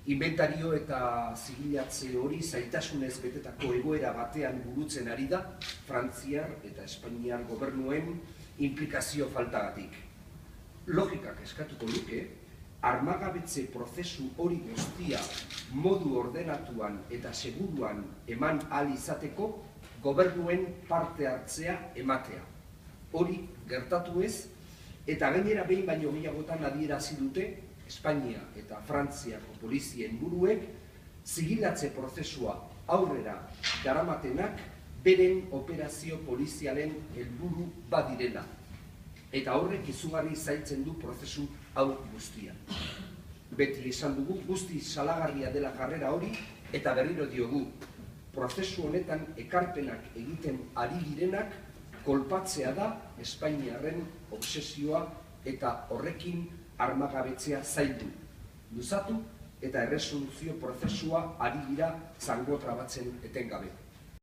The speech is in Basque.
Inventario eta zigilatze hori zailtasunez betetako egoera batean burutzen ari da Frantziar eta Espainiar gobernuen implikazio faltagatik. Logikak eskatuko luke, armagabetze prozesu hori guztia modu ordenatuan eta seguruan eman ahal izateko gobernuen parte hartzea ematea. Hori gertatu ez, eta gainera behin baino gehiagotan adierazi dute Espainia eta Frantziako polizien buruek zigilatze prozesua aurrera daramatenak beren operazio polizialen helburu badirela. Eta horrek izugarri zailtzen du prozesu hau guztia. Beti esan dugu guztiz salagarria dela jarrera hori eta berriro diogu. Prozesu honetan ekarpenak egiten ari direnak kolpatzea da Espainiarren obsesioa eta horrekin armagabetzea zaildu, luzatu eta erresoluzio prozesua ari dira zango trabatzen etengabe.